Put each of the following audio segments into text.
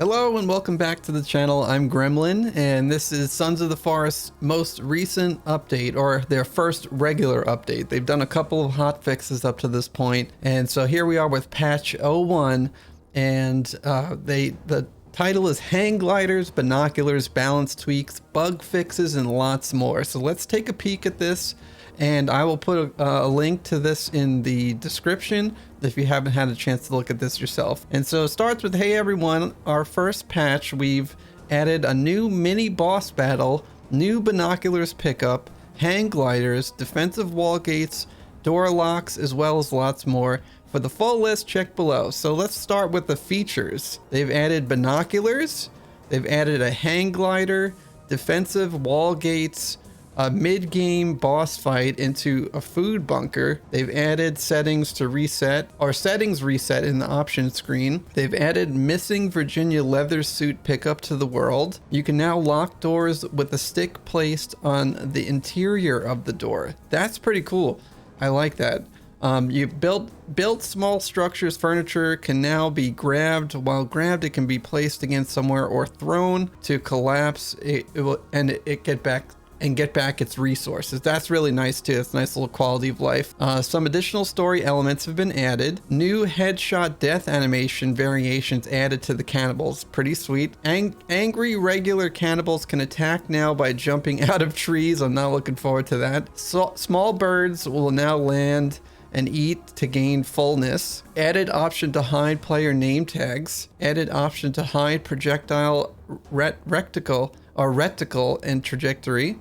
Hello and welcome back to the channel. I'm Gremlin and this is Sons of the Forest's most recent update, or their first regular update. They've done a couple of hot fixes up to this point, and so here we are with patch 01, and the title is Hang Gliders, Binoculars, Balance Tweaks, Bug Fixes, and lots more. So let's take a peek at this, and I will put a link to this in the description if you haven't had a chance to look at this yourself. And so it starts with, hey everyone, our first patch, we've added a new mini boss battle, new binoculars pickup, hang gliders, defensive wall gates, door locks, as well as lots more. For the full list, check below. So let's start with the features. They've added binoculars, they've added a hang glider, defensive wall gates, a mid-game boss fight into a food bunker. They've added settings to reset, or settings reset in the options screen. They've added missing Virginia leather suit pickup to the world. You can now lock doors with a stick placed on the interior of the door. That's pretty cool. I like that. You built small structures. Furniture can now be grabbed. While grabbed, it can be placed against somewhere or thrown to collapse. It get back its resources. That's really nice too. It's a nice little quality of life. Some additional story elements have been added. New headshot death animation variations added to the cannibals. Pretty sweet. Angry regular cannibals can attack now by jumping out of trees. I'm not looking forward to that. Small birds will now land and eat to gain fullness. Added option to hide player name tags. Added option to hide projectile reticle and trajectory.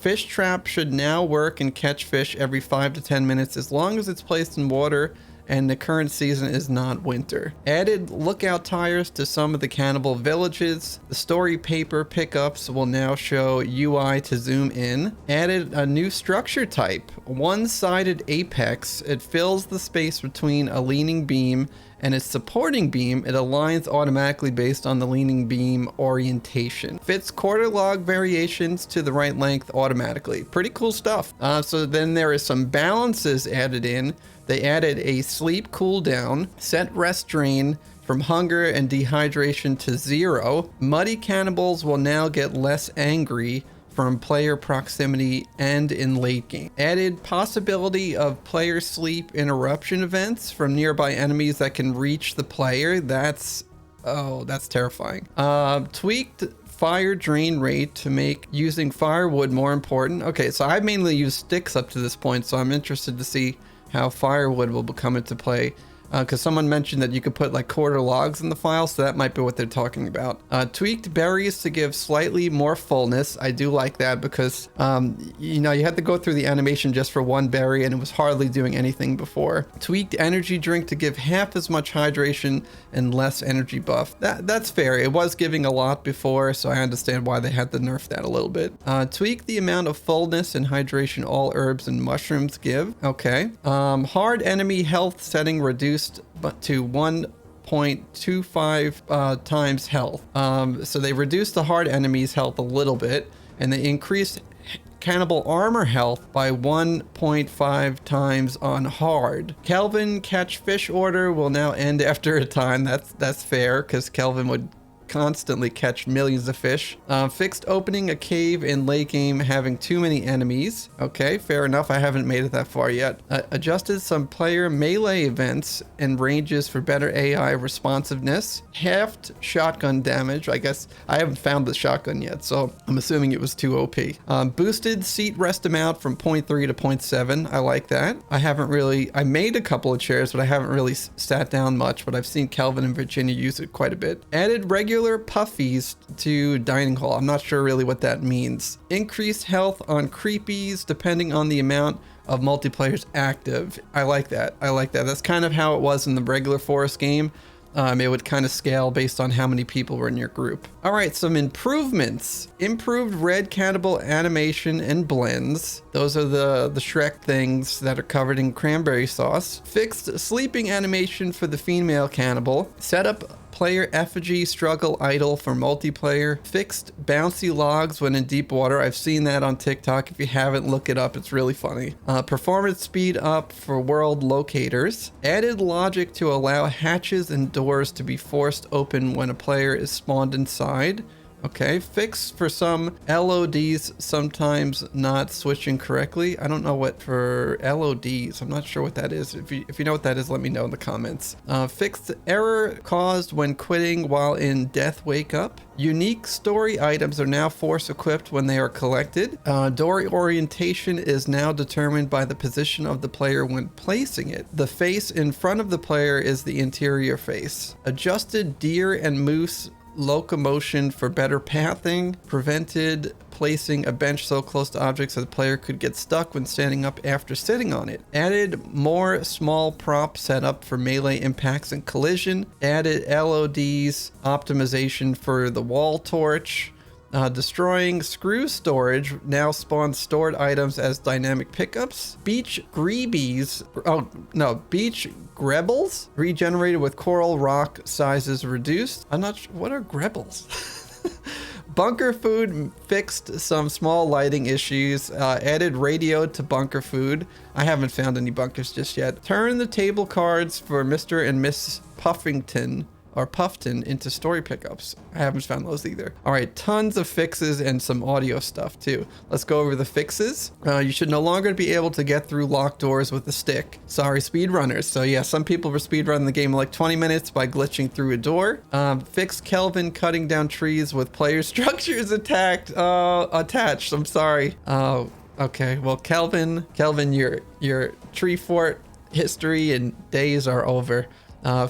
Fish trap should now work and catch fish every 5 to 10 minutes as long as it's placed in water and the current season is not winter. Added lookout tires to some of the cannibal villages. The story paper pickups will now show UI to zoom in. Added a new structure type, one-sided apex. It fills the space between a leaning beam and its supporting beam. It aligns automatically based on the leaning beam orientation. Fits quarter log variations to the right length automatically. Pretty cool stuff. So then there is some balances added in. They added a sleep cooldown, set rest drain from hunger and dehydration to 0. Muddy cannibals will now get less angry from player proximity and in late game. Added possibility of player sleep interruption events from nearby enemies that can reach the player. That's terrifying. Tweaked fire drain rate to make using firewood more important. Okay, so I've mainly used sticks up to this point, so I'm interested to see how firewood will come into play. Because someone mentioned that you could put like quarter logs in the file, so that might be what they're talking about. Tweaked berries to give slightly more fullness. I do like that because, you had to go through the animation just for one berry and it was hardly doing anything before. Tweaked energy drink to give half as much hydration and less energy buff. That's fair. It was giving a lot before, so I understand why they had to nerf that a little bit. Tweak the amount of fullness and hydration all herbs and mushrooms give. Okay. Hard enemy health setting reduced but to 1.25 times health. So they reduced the hard enemies health a little bit, and they increased cannibal armor health by 1.5 times on hard. Kelvin catch fish order will now end after a time. That's fair, because Kelvin would constantly catch millions of fish. Fixed opening a cave in late game having too many enemies. Okay, fair enough. I haven't made it that far yet. Adjusted some player melee events and ranges for better AI responsiveness. Halved shotgun damage. I guess I haven't found the shotgun yet, so I'm assuming it was too OP. Boosted seat rest amount from 0.3 to 0.7. I like that. I made a couple of chairs, but I haven't really sat down much, but I've seen Kelvin and Virginia use it quite a bit. Added regular puffies to dining hall. I'm not sure really what that means. Increased health on creepies depending on the amount of multiplayers active. I like that. That's kind of how it was in the regular Forest game. It would kind of scale based on how many people were in your group. All right, some improvements. Improved red cannibal animation and blends. Those are the Shrek things that are covered in cranberry sauce. Fixed sleeping animation for the female cannibal. Set up player effigy struggle idle for multiplayer. Fixed bouncy logs when in deep water. I've seen that on TikTok. If you haven't, look it up. It's really funny. Performance speed up for world locators. Added logic to allow hatches and doors to be forced open when a player is spawned inside. Okay, fix for some LODs sometimes not switching correctly. I don't know what for LODs. I'm not sure what that is. If you know what that is, let me know in the comments. Fixed error caused when quitting while in death wake up. Unique story items are now force equipped when they are collected. Door orientation is now determined by the position of the player when placing it. The face in front of the player is the interior face. Adjusted deer and moose locomotion for better pathing. Prevented placing a bench so close to objects that the player could get stuck when standing up after sitting on it. Added more small prop setup for melee impacts and collision. Added LODs optimization for the wall torch. Destroying screw storage now spawns stored items as dynamic pickups. Beach greebies, beach grebbles regenerated with coral rock sizes reduced. I'm not sure, what are grebbles? Bunker food fixed some small lighting issues. Added radio to bunker food. I haven't found any bunkers just yet. Turn the table cards for Mr. and Miss Puffington or Puffton into story pickups. I haven't found those either. All right, tons of fixes and some audio stuff too. Let's go over the fixes. You should no longer be able to get through locked doors with a stick. Sorry, speedrunners. So yeah, some people were speedrunning the game in like 20 minutes by glitching through a door. Fixed Kelvin cutting down trees with player structures attached. I'm sorry. Okay, well, Kelvin, your tree fort history and days are over.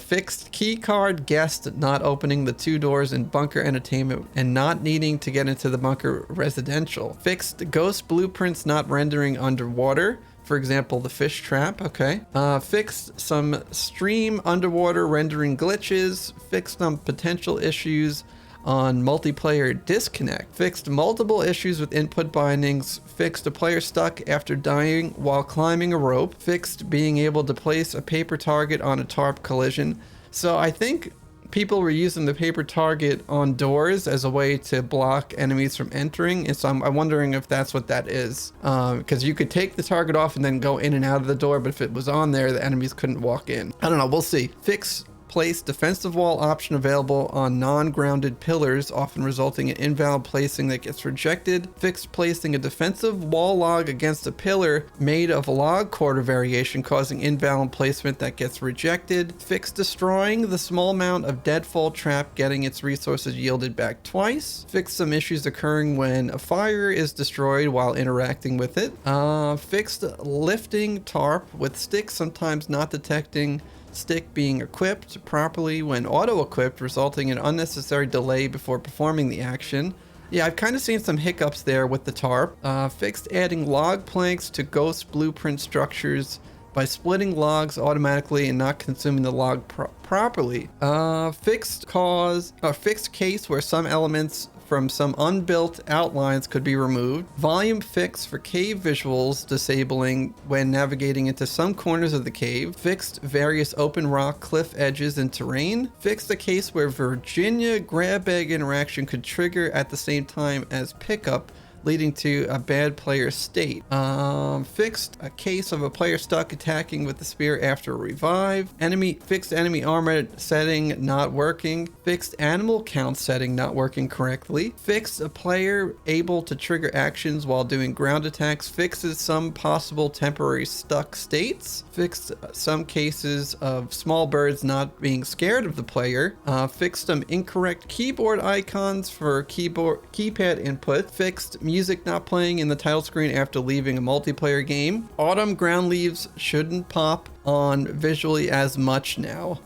Fixed keycard guest not opening the 2 doors in bunker entertainment and not needing to get into the bunker residential. Fixed ghost blueprints not rendering underwater. For example, the fish trap. Okay. Fixed some stream underwater rendering glitches. Fixed some potential issues on multiplayer disconnect. Fixed multiple issues with input bindings. Fixed a player stuck after dying while climbing a rope. Fixed being able to place a paper target on a tarp collision. So I think people were using the paper target on doors as a way to block enemies from entering, and so I'm wondering if that's what that is, because you could take the target off and then go in and out of the door, but if it was on there, the enemies couldn't walk in. I don't know, we'll see. Fix place defensive wall option available on non-grounded pillars, often resulting in invalid placing that gets rejected. Fixed placing a defensive wall log against a pillar made of log quarter variation, causing invalid placement that gets rejected. Fixed destroying the small amount of deadfall trap, getting its resources yielded back twice. Fixed some issues occurring when a fire is destroyed while interacting with it. Fixed lifting tarp with sticks sometimes not detecting stick being equipped properly when auto-equipped, resulting in unnecessary delay before performing the action. Yeah, I've kind of seen some hiccups there with the tarp. Fixed adding log planks to ghost blueprint structures by splitting logs automatically and not consuming the log properly. Fixed case where some elements from some unbuilt outlines could be removed. Volume fix for cave visuals disabling when navigating into some corners of the cave. Fixed various open rock cliff edges and terrain. Fixed a case where Virginia grab bag interaction could trigger at the same time as pickup, leading to a bad player state. Fixed a case of a player stuck attacking with the spear after a revive. Fixed enemy armor setting not working. Fixed animal count setting not working correctly. Fixed a player able to trigger actions while doing ground attacks. Fixes some possible temporary stuck states. Fixed some cases of small birds not being scared of the player. Fixed some incorrect keyboard icons for keypad input. Fixed music not playing in the title screen after leaving a multiplayer game. Autumn ground leaves shouldn't pop on visually as much now.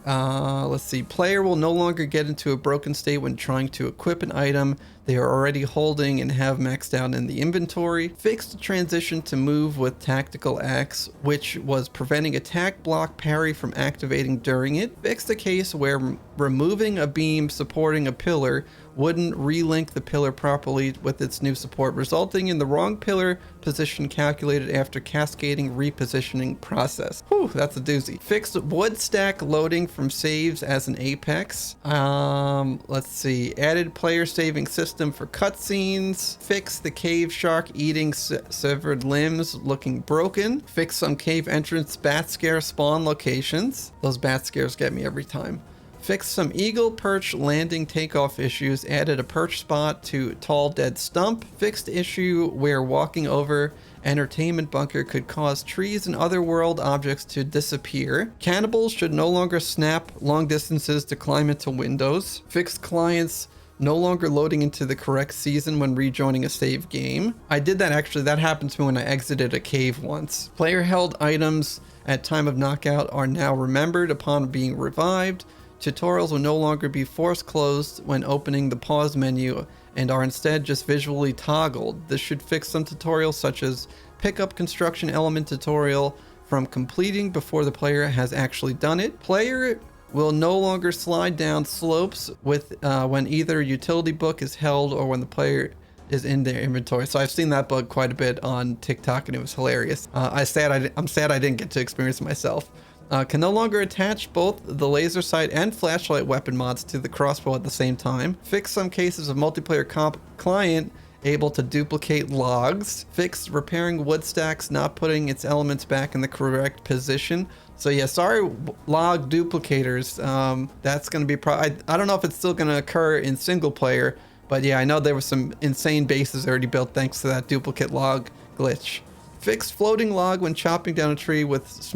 Let's see. Player will no longer get into a broken state when trying to equip an item they are already holding and have maxed out in the inventory. Fixed transition to move with tactical axe, which was preventing attack block parry from activating during it. Fixed a case where removing a beam supporting a pillar wouldn't relink the pillar properly with its new support, resulting in the wrong pillar position calculated after cascading repositioning process. Whew, that's a doozy. Fixed wood stack loading from saves as an Apex. Let's see. Added player saving system for cutscenes. Fixed the cave shark eating severed limbs looking broken. Fixed some cave entrance bat scare spawn locations. Those bat scares get me every time. Fixed some eagle perch landing takeoff issues, added a perch spot to tall dead stump. Fixed issue where walking over entertainment bunker could cause trees and other world objects to disappear. Cannibals should no longer snap long distances to climb into windows. Fixed clients no longer loading into the correct season when rejoining a save game. I did that actually, that happened to me when I exited a cave once. Player held items at time of knockout are now remembered upon being revived. Tutorials will no longer be force closed when opening the pause menu and are instead just visually toggled. This should fix some tutorials such as pick up construction element tutorial from completing before the player has actually done it. Player will no longer slide down slopes with when either utility book is held or when the player is in their inventory. So I've seen that bug quite a bit on TikTok and it was hilarious. I'm sad I didn't get to experience it myself. Can no longer attach both the laser sight and flashlight weapon mods to the crossbow at the same time. Fix some cases of multiplayer comp client able to duplicate logs. Fix repairing wood stacks not putting its elements back in the correct position. So yeah, sorry log duplicators. That's going to be I don't know if it's still going to occur in single player, but yeah, I know there were some insane bases already built thanks to that duplicate log glitch. Fix floating log when chopping down a tree with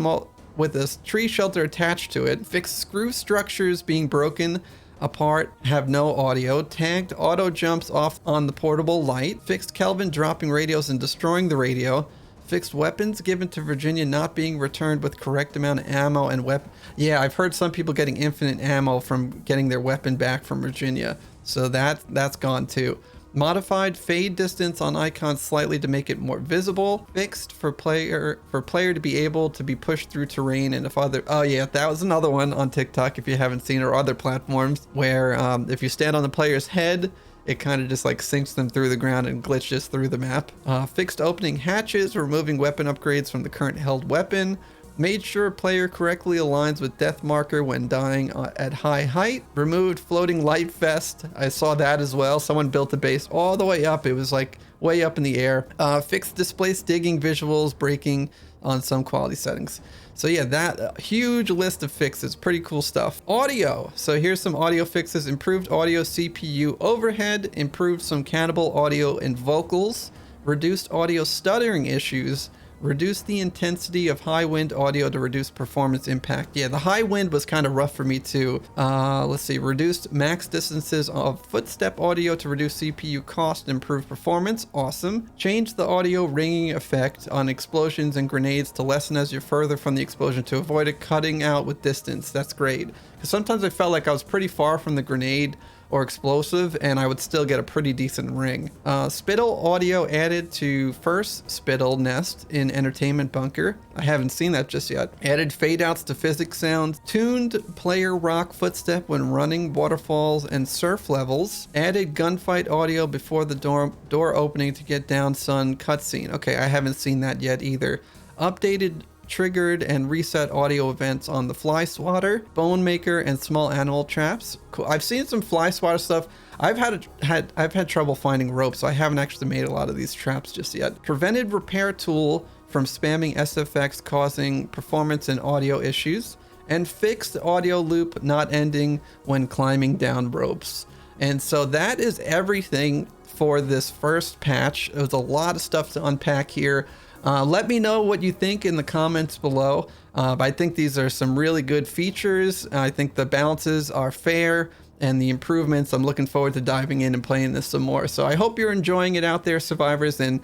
a tree shelter attached to it. Fixed screw structures being broken apart, have no audio. Tagged auto jumps off on the portable light. Fixed Kelvin dropping radios and destroying the radio. Fixed weapons given to Virginia not being returned with correct amount of ammo and weapon. Yeah, I've heard some people getting infinite ammo from getting their weapon back from Virginia. So that's gone too. Modified fade distance on icons slightly to make it more visible. Fixed for player to be able to be pushed through terrain and if other. Oh yeah, that was another one on TikTok if you haven't seen, or other platforms where if you stand on the player's head, it kind of just like sinks them through the ground and glitches through the map. Fixed opening hatches, removing weapon upgrades from the current held weapon. Made sure player correctly aligns with death marker when dying at high height. Removed floating light vest. I saw that as well. Someone built a base all the way up. It was like way up in the air. Fixed displaced digging visuals, breaking on some quality settings. So yeah, that huge list of fixes, pretty cool stuff. Audio. So here's some audio fixes. Improved audio CPU overhead. Improved some cannibal audio and vocals. Reduced audio stuttering issues. Reduce the intensity of high wind audio to reduce performance impact. Yeah, the high wind was kind of rough for me too. Let's see. Reduced max distances of footstep audio to reduce CPU cost and improve performance. Awesome. Change the audio ringing effect on explosions and grenades to lessen as you're further from the explosion to avoid it cutting out with distance. That's great. Because sometimes I felt like I was pretty far from the grenade or explosive and I would still get a pretty decent ring. Spittle audio added to first spittle nest in entertainment bunker. I haven't seen that just yet. Added fade outs to physics sounds. Tuned player rock footstep when running waterfalls and surf levels. Added gunfight audio before the door opening to get down sun cutscene. Okay, I haven't seen that yet either. Updated triggered and reset audio events on the fly swatter, bone maker, and small animal traps. Cool. I've seen some fly swatter stuff. I've had trouble finding rope, so I haven't actually made a lot of these traps just yet. Prevented repair tool from spamming SFX causing performance and audio issues, and fixed audio loop not ending when climbing down ropes. And so that is everything for this first patch. There's a lot of stuff to unpack here. Let me know what you think in the comments below. I think these are some really good features. I think the balances are fair and the improvements. I'm looking forward to diving in and playing this some more. So I hope you're enjoying it out there, survivors, and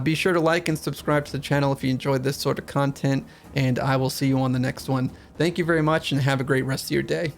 be sure to like and subscribe to the channel if you enjoyed this sort of content, and I will see you on the next one. Thank you very much and have a great rest of your day.